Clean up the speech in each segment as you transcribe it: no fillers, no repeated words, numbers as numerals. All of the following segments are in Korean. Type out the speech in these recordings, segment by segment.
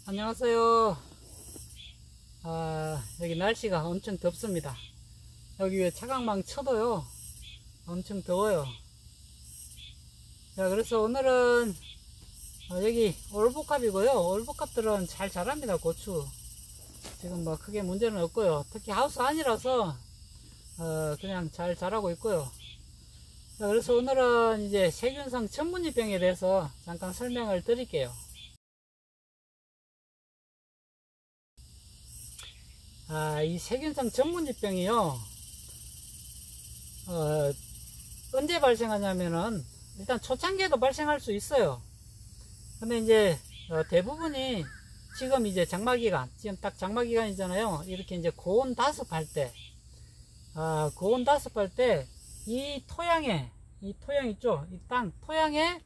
안녕하세요. 여기 날씨가 엄청 덥습니다. 여기 왜 차광망 쳐도요 엄청 더워요. 자, 그래서 오늘은 여기 올복합이고요. 올복합들은 잘 자랍니다. 고추 지금 뭐 크게 문제는 없고요. 특히 하우스 안이라서 그냥 잘 자라고 있고요. 자, 그래서 오늘은 이제 세균성 전문이병에 대해서 잠깐 설명을 드릴게요. 이 세균성 전문지병이요, 언제 발생하냐면은, 일단 초창기에도 발생할 수 있어요. 근데 이제, 대부분이 지금 이제 장마기간, 지금 딱 장마기간이잖아요. 이렇게 이제 고온 다습할 때, 고온 다습할 때, 이 토양 있죠? 이 땅, 토양이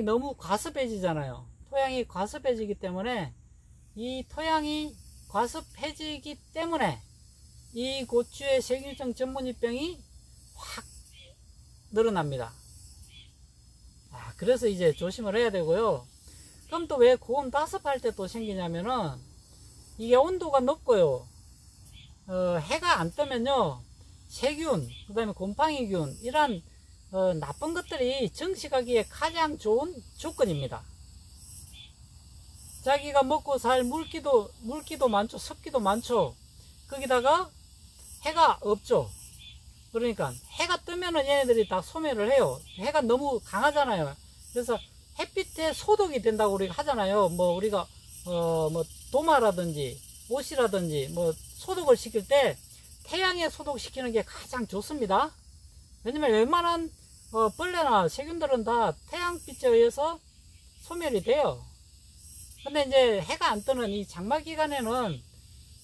너무 과습해지잖아요. 토양이 과습해지기 때문에, 이 토양이 과습해지기 때문에 이 고추의 세균성 전문이병이 확 늘어납니다. 그래서 이제 조심을 해야 되고요. 그럼 또 왜 고온 다습할 때 또 생기냐면은, 이게 온도가 높고요, 해가 안 뜨면요, 세균, 그 다음에 곰팡이균, 이런 나쁜 것들이 증식하기에 가장 좋은 조건입니다. 자기가 먹고 살 물기도 많죠. 습기도 많죠. 거기다가 해가 없죠. 그러니까 해가 뜨면은 얘네들이 다 소멸을 해요. 해가 너무 강하잖아요. 그래서 햇빛에 소독이 된다고 우리가 하잖아요. 뭐 우리가 뭐 도마라든지 옷이라든지 뭐 소독을 시킬 때 태양에 소독시키는 게 가장 좋습니다. 왜냐면 웬만한 벌레나 세균들은 다 태양빛에 의해서 소멸이 돼요. 근데 이제 해가 안 뜨는 이 장마 기간에는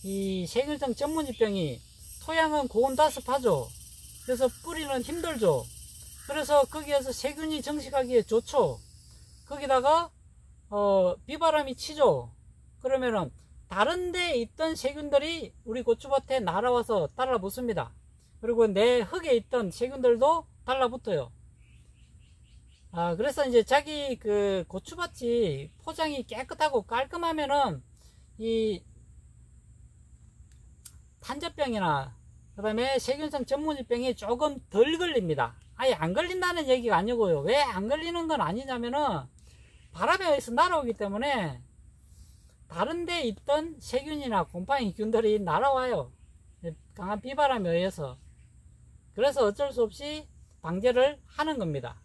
이 세균성 전문이병이, 토양은 고온 다습하죠. 그래서 뿌리는 힘들죠. 그래서 거기에서 세균이 정식하기에 좋죠. 거기다가 비바람이 치죠. 그러면은 다른 데 있던 세균들이 우리 고추밭에 날아와서 달라붙습니다. 그리고 내 흙에 있던 세균들도 달라붙어요. 그래서 이제 자기 그 고추밭이 포장이 깨끗하고 깔끔하면은 이 탄저병이나 그 다음에 세균성 전문이병이 조금 덜 걸립니다. 아예 안 걸린다는 얘기가 아니고요. 왜 안 걸리는 건 아니냐면은, 바람에 의해서 날아오기 때문에 다른 데 있던 세균이나 곰팡이균들이 날아와요. 강한 비바람에 의해서. 그래서 어쩔 수 없이 방제를 하는 겁니다.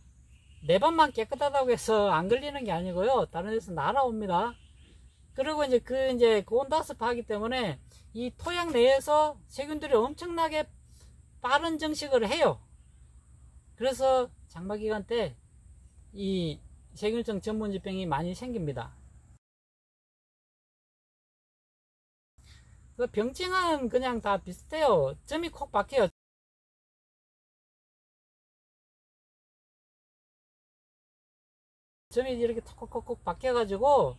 내 밥만 깨끗하다고 해서 안 걸리는 게 아니고요. 다른 데서 날아옵니다. 그리고 이제 고온 다습하기 때문에 이 토양 내에서 세균들이 엄청나게 빠른 증식을 해요. 그래서 장마기간 때 이 세균성 전문지병이 많이 생깁니다. 그 병증은 그냥 다 비슷해요. 점이 콕 박혀요. 점이 이렇게 톡콕콕 박혀가지고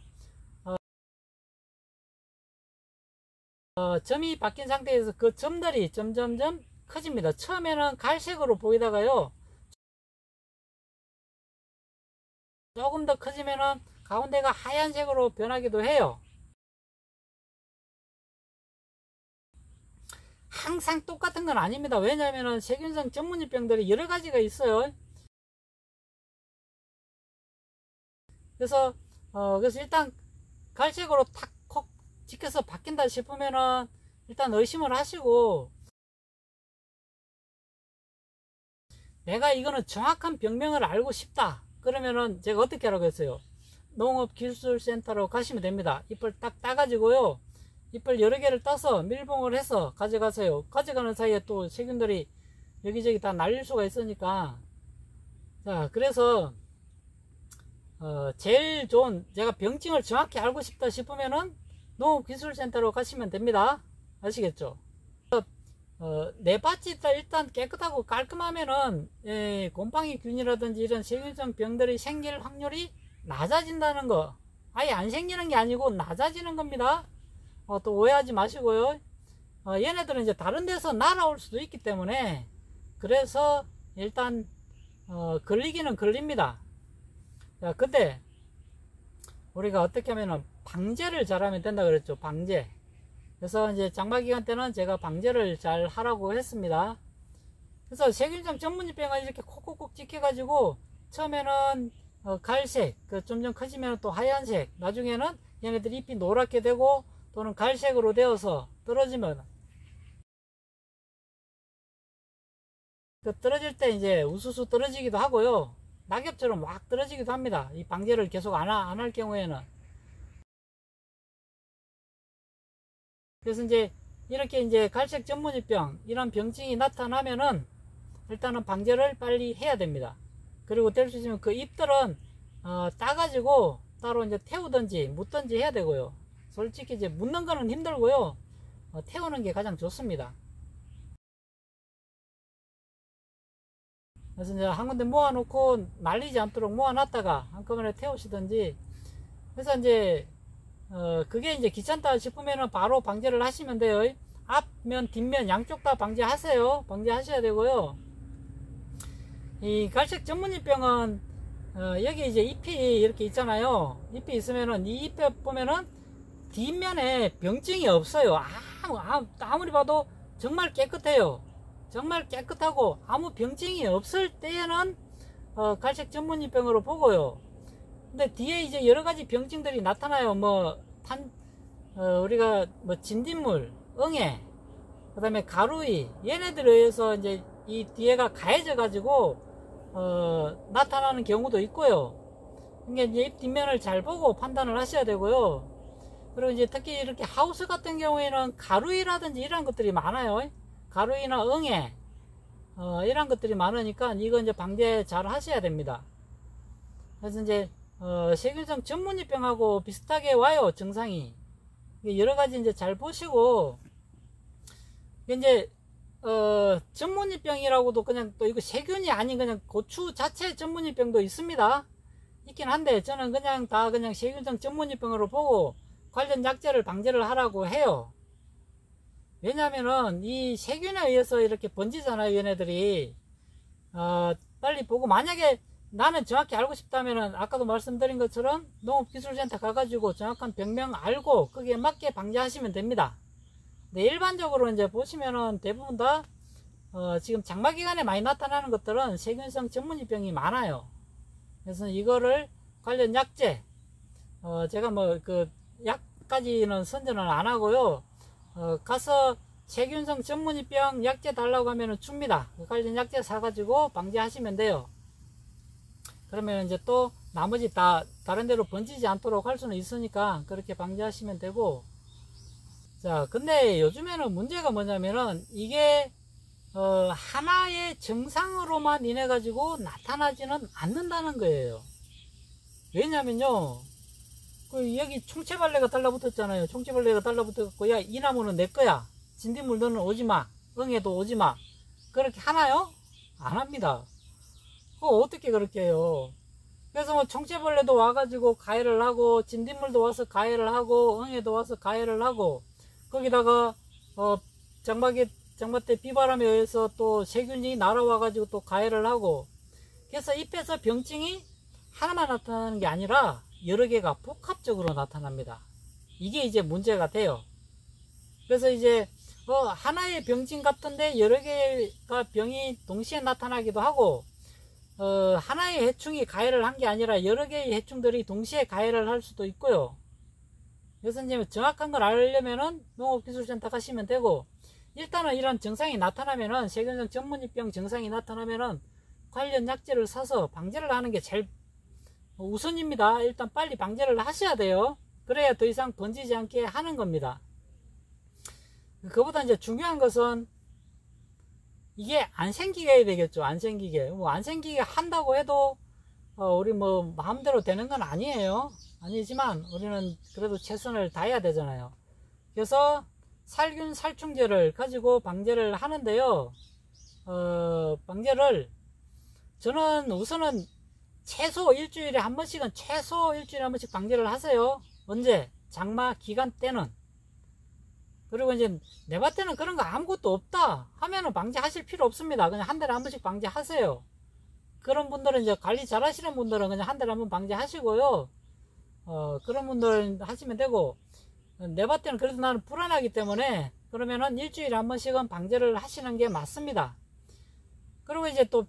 점이 박힌 상태에서 그 점들이 점점점 커집니다. 처음에는 갈색으로 보이다가요, 조금 더 커지면은 가운데가 하얀색으로 변하기도 해요. 항상 똑같은 건 아닙니다. 왜냐하면 세균성 전문이병들이 여러 가지가 있어요. 그래서 일단 갈색으로 탁 콕 찍혀서 바뀐다 싶으면은 일단 의심을 하시고, 내가 이거는 정확한 병명을 알고 싶다 그러면은 제가 어떻게 하라고 했어요? 농업기술센터로 가시면 됩니다. 잎을 딱 따가지고요, 잎을 여러 개를 따서 밀봉을 해서 가져가세요. 가져가는 사이에 또 세균들이 여기저기 다 날릴 수가 있으니까. 자, 그래서 제일 좋은, 제가 병증을 정확히 알고 싶다 싶으면은 농업기술센터로 가시면 됩니다. 아시겠죠? 내 밭이 일단 깨끗하고 깔끔하면은 곰팡이균이라든지 이런 세균성 병들이 생길 확률이 낮아진다는 거, 아예 안 생기는 게 아니고 낮아지는 겁니다. 또 오해하지 마시고요. 얘네들은 이제 다른 데서 날아올 수도 있기 때문에, 그래서 일단 걸리기는 걸립니다. 자, 근데 우리가 어떻게 하면은 방제를 잘하면 된다 그랬죠. 방제. 그래서 이제 장마 기간 때는 제가 방제를 잘 하라고 했습니다. 그래서 세균성 전문잎병을 이렇게 콕콕콕 찍혀가지고 처음에는 갈색, 점점 커지면 또 하얀색, 나중에는 얘네들 잎이 노랗게 되고 또는 갈색으로 되어서 떨어지면 떨어질 때 이제 우수수 떨어지기도 하고요. 낙엽처럼 막 떨어지기도 합니다. 이 방제를 계속 안 할 경우에는. 그래서 이제 이렇게 이제 갈색 전문잎병 이런 병증이 나타나면은 일단은 방제를 빨리 해야 됩니다. 그리고 될 수 있으면 그 잎들은 따가지고 따로 이제 태우든지 묻든지 해야 되고요. 솔직히 이제 묻는 거는 힘들고요. 태우는 게 가장 좋습니다. 그래서 이제 한 군데 모아놓고 말리지 않도록 모아놨다가 한꺼번에 태우시든지. 그래서 이제 그게 이제 귀찮다 싶으면은 바로 방제를 하시면 돼요. 앞면 뒷면 양쪽 다 방제하세요. 방제하셔야 되고요. 이 갈색 전문잎병은 여기 이제 잎이 이렇게 있잖아요. 잎이 있으면은 이 잎에 보면은 뒷면에 병증이 없어요. 아무리 봐도 정말 깨끗해요. 정말 깨끗하고 아무 병증이 없을 때에는 갈색 전문잎병으로 보고요. 근데 뒤에 이제 여러 가지 병증들이 나타나요. 우리가 진딧물, 응애, 그 다음에 가루이, 얘네들에 의해서 이제 이 뒤에가 가해져 가지고 나타나는 경우도 있고요. 그러니까 이제 잎 뒷면을 잘 보고 판단을 하셔야 되고요. 그리고 이제 특히 이렇게 하우스 같은 경우에는 가루이라든지 이런 것들이 많아요. 가루이나 응애, 이런 것들이 많으니까 이거 이제 방제 잘 하셔야 됩니다. 그래서 이제 세균성 전문잎병하고 비슷하게 와요, 증상이. 여러 가지 이제 잘 보시고, 이제 전문잎병이라고도 그냥 또 이거 세균이 아닌 그냥 고추 자체 전문잎병도 있습니다. 있긴 한데 저는 그냥 다 그냥 세균성 전문잎병으로 보고 관련 약제를 방제를 하라고 해요. 왜냐면은 이 세균에 의해서 이렇게 번지잖아요, 얘네들이. 빨리 보고, 만약에 나는 정확히 알고 싶다면은 아까도 말씀드린 것처럼 농업기술센터 가가지고 정확한 병명 알고 거기에 맞게 방제하시면 됩니다. 근데 일반적으로 이제 보시면은 대부분 다 지금 장마 기간에 많이 나타나는 것들은 세균성 전문잎병이 많아요. 그래서 이거를 관련 약제, 제가 약까지는 선전을 안 하고요. 가서 세균성 전문잎병 약제 달라고 하면은 줍니다. 관련 약제 사가지고 방제하시면 돼요. 그러면 이제 또 나머지 다 다른 데로 번지지 않도록 할 수는 있으니까 그렇게 방제하시면 되고. 자, 근데 요즘에는 문제가 뭐냐면은 이게 하나의 증상으로만 인해 가지고 나타나지는 않는다는 거예요. 왜냐면요, 여기 총채벌레가 달라붙었잖아요. 총채벌레가 달라붙어갖고, 야, 이 나무는 내 거야. 진딧물 너는 오지마. 응애도 오지마. 그렇게 하나요? 안 합니다. 어떻게 그렇게 해요? 그래서 총채벌레도 와가지고 가해를 하고, 진딧물도 와서 가해를 하고, 응애도 와서 가해를 하고, 거기다가 장마 때 비바람에 의해서 또 세균이 날아와가지고 또 가해를 하고. 그래서 잎에서 병증이 하나만 나타나는 게 아니라 여러 개가 복합적으로 나타납니다. 이게 이제 문제가 돼요. 그래서 이제 하나의 병증 같은데 여러 개가 병이 동시에 나타나기도 하고, 하나의 해충이 가해를 한 게 아니라 여러 개의 해충들이 동시에 가해를 할 수도 있고요. 그래서 이제 정확한 걸 알려면은 농업기술센터 가시면 되고, 일단은 이런 증상이 나타나면은, 세균성 전문잎병 증상이 나타나면은 관련 약제를 사서 방제를 하는 게 제일 우선입니다. 일단 빨리 방제를 하셔야 돼요. 그래야 더 이상 번지지 않게 하는 겁니다. 그보다 이제 중요한 것은 이게 안 생기게 해야 되겠죠. 안 생기게. 안 생기게 한다고 해도 우리 마음대로 되는 건 아니에요. 아니지만 우리는 그래도 최선을 다해야 되잖아요. 그래서 살균 살충제를 가지고 방제를 하는데요. 방제를 저는 우선은 최소 일주일에 한 번씩은 방제를 하세요. 언제? 장마 기간 때는. 그리고 이제 내가 때는 그런 거 아무것도 없다 하면은 방제하실 필요 없습니다. 그냥 한 달에 한 번씩 방제하세요. 그런 분들은 이제 관리 잘 하시는 분들은 그냥 한 달에 한 번 방제하시고요. 그런 분들 하시면 되고, 내 봤을 때는 그래도 나는 불안하기 때문에 그러면은 일주일에 한 번씩은 방제를 하시는 게 맞습니다. 그리고 이제 또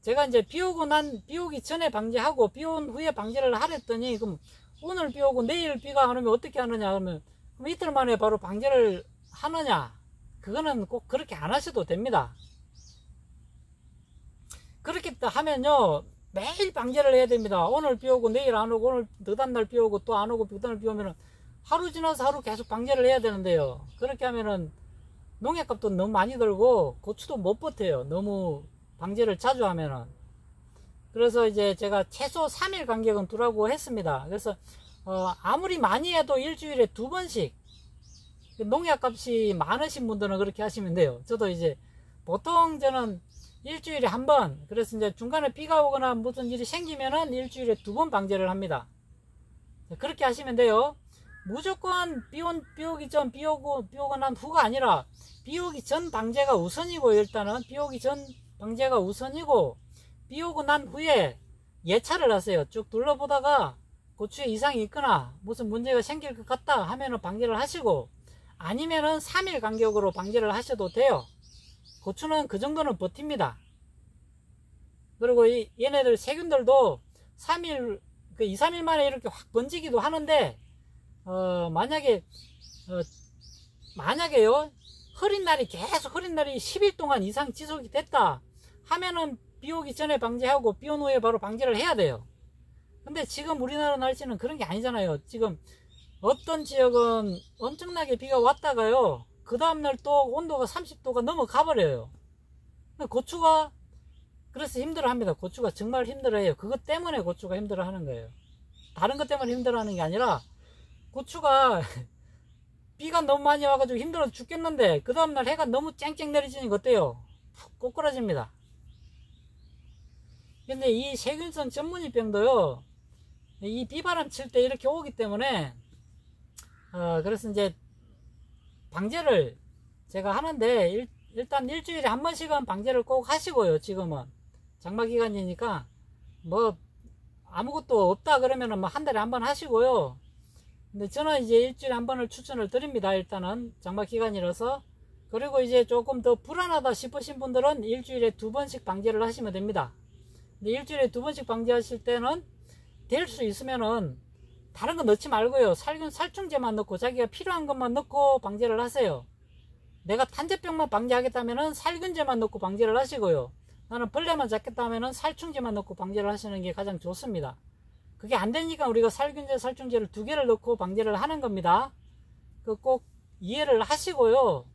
제가 이제 비 오기 전에 방제하고 비 온 후에 방제를 하랬더니, 그럼 오늘 비 오고 내일 비가 안 오면 어떻게 하느냐 그러면, 그럼 이틀 만에 바로 방제를 하느냐, 그거는 꼭 그렇게 안 하셔도 됩니다. 그렇게 하면요 매일 방제를 해야 됩니다. 오늘 비 오고 내일 안 오고, 오늘 그 다음날 비 오고 또 안 오고 그 다음날 비 오면은 하루 지나서 하루 계속 방제를 해야 되는데요. 그렇게 하면은 농약값도 너무 많이 들고 고추도 못 버텨요. 너무 방제를 자주 하면은. 그래서 이제 제가 최소 3일 간격은 두라고 했습니다. 그래서 아무리 많이 해도 일주일에 2번씩, 농약값이 많으신 분들은 그렇게 하시면 돼요. 저도 이제 보통 저는 일주일에 한 번, 그래서 이제 중간에 비가 오거나 무슨 일이 생기면은 일주일에 2번 방제를 합니다. 그렇게 하시면 돼요. 무조건 비 오기 전, 비 오고 난 후가 아니라 비 오기 전 방제가 우선이고, 일단은 비 오기 전 방제가 우선이고, 비 오고 난 후에 예찰을 하세요. 쭉 둘러보다가 고추에 이상이 있거나 무슨 문제가 생길 것 같다 하면은 방제를 하시고, 아니면은 3일 간격으로 방제를 하셔도 돼요. 고추는 그 정도는 버팁니다. 그리고 얘네들 세균들도 3일, 2, 3일 만에 이렇게 확 번지기도 하는데, 만약에요, 계속 흐린 날이 10일 동안 이상 지속이 됐다 하면은 비 오기 전에 방제하고 비 온 후에 바로 방제를 해야 돼요. 근데 지금 우리나라 날씨는 그런 게 아니잖아요. 지금 어떤 지역은 엄청나게 비가 왔다가요, 그 다음날 또 온도가 30도가 넘어가 버려요. 고추가 그래서 힘들어 합니다. 고추가 정말 힘들어 해요. 그것 때문에 고추가 힘들어 하는 거예요. 다른 것 때문에 힘들어 하는 게 아니라, 고추가 비가 너무 많이 와가지고 힘들어 죽겠는데 그 다음날 해가 너무 쨍쨍 내리지니까 어때요? 푹 꼬꾸라집니다. 근데 이 세균성 전문이병도요, 이 비바람 칠 때 이렇게 오기 때문에 그래서 이제 방제를 제가 하는데, 일단 일주일에 한 번씩은 방제를 꼭 하시고요. 지금은 장마 기간이니까 뭐 아무것도 없다 그러면은 뭐 한 달에 한 번 하시고요. 근데 저는 이제 일주일에 한 번을 추천을 드립니다. 일단은 장마 기간이라서. 그리고 이제 조금 더 불안하다 싶으신 분들은 일주일에 2번씩 방제를 하시면 됩니다. 근데 일주일에 2번씩 방제하실 때는 될 수 있으면은 다른 거 넣지 말고요, 살충제만 넣고 자기가 필요한 것만 넣고 방제를 하세요. 내가 탄저병만 방제하겠다면은 살균제만 넣고 방제를 하시고요, 나는 벌레만 잡겠다 하면은 살충제만 넣고 방제를 하시는 게 가장 좋습니다. 그게 안 되니까 우리가 살균제, 살충제를 2개를 넣고 방제를 하는 겁니다. 그 꼭 이해를 하시고요,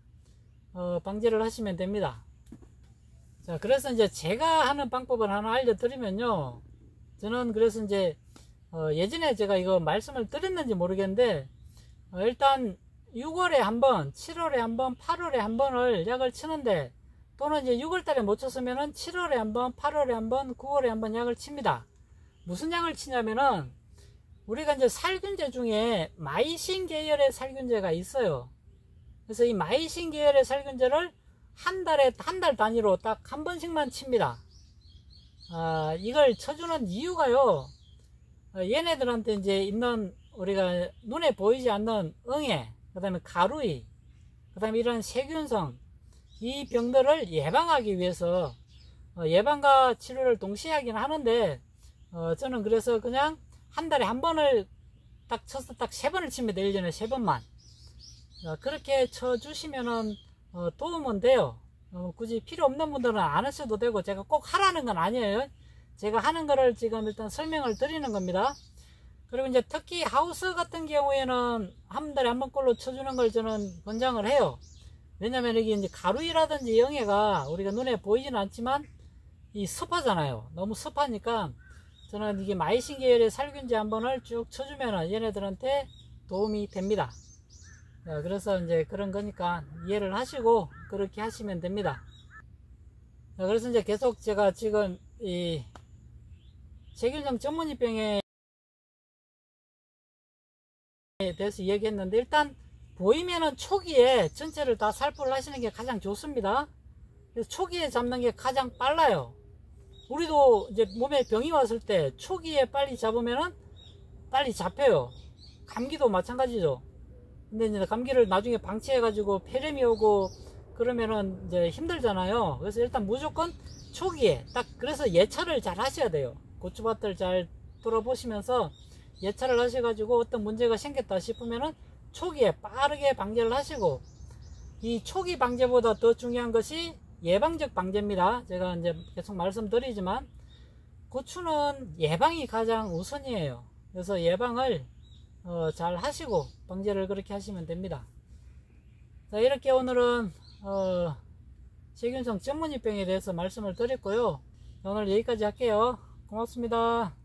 방제를 하시면 됩니다. 자, 그래서 이제 제가 하는 방법을 하나 알려드리면요, 저는 그래서 이제 예전에 제가 이거 말씀을 드렸는지 모르겠는데, 일단 6월에 한 번, 7월에 한 번, 8월에 한 번을 약을 치는데, 또는 이제 6월달에 못 쳤으면은 7월에 한 번, 8월에 한 번, 9월에 한 번 약을 칩니다. 무슨 약을 치냐면은, 우리가 이제 살균제 중에 마이신 계열의 살균제가 있어요. 그래서 이 마이신 계열의 살균제를 한 달 단위로 딱 한 번씩만 칩니다. 이걸 쳐주는 이유가요, 얘네들한테 이제 있는 우리가 눈에 보이지 않는 응애, 그 다음에 가루이, 그 다음에 이런 세균성, 이 병들을 예방하기 위해서 예방과 치료를 동시에 하긴 하는데, 저는 그래서 그냥 한 달에 한 번을 딱 쳐서 딱 3번을 칩니다. 1년에 3번만. 그렇게 쳐주시면은 도움은 돼요. 굳이 필요 없는 분들은 안 하셔도 되고, 제가 꼭 하라는 건 아니에요. 제가 하는 거를 지금 일단 설명을 드리는 겁니다. 그리고 이제 특히 하우스 같은 경우에는 한 달에 한 번꼴로 쳐주는 걸 저는 권장을 해요. 왜냐면 이게 이제 가루이라든지 영해가 우리가 눈에 보이지는 않지만 이 습하잖아요. 너무 습하니까 저는 이게 마이신 계열의 살균제 한 번을 쭉 쳐주면 얘네들한테 도움이 됩니다. 그래서 이제 그런 거니까 이해를 하시고 그렇게 하시면 됩니다. 그래서 이제 계속 제가 지금 이 세균성 전문이병에 대해서 얘기했는데, 일단 보이면은 초기에 전체를 다 살포를 하시는 게 가장 좋습니다. 그래서 초기에 잡는 게 가장 빨라요. 우리도 이제 몸에 병이 왔을 때 초기에 빨리 잡으면은 빨리 잡혀요. 감기도 마찬가지죠. 근데 이제 감기를 나중에 방치해 가지고 폐렴이 오고 그러면은 이제 힘들잖아요. 그래서 일단 무조건 초기에 딱, 그래서 예찰을 잘 하셔야 돼요. 고추밭을 잘 돌아보시면서 예찰을 하셔가지고 어떤 문제가 생겼다 싶으면은 초기에 빠르게 방제를 하시고, 이 초기 방제보다 더 중요한 것이 예방적 방제입니다. 제가 이제 계속 말씀드리지만 고추는 예방이 가장 우선이에요. 그래서 예방을 잘 하시고 방제를 그렇게 하시면 됩니다. 자, 이렇게 오늘은 세균성 점무늬병에 대해서 말씀을 드렸고요. 오늘 여기까지 할게요. 고맙습니다.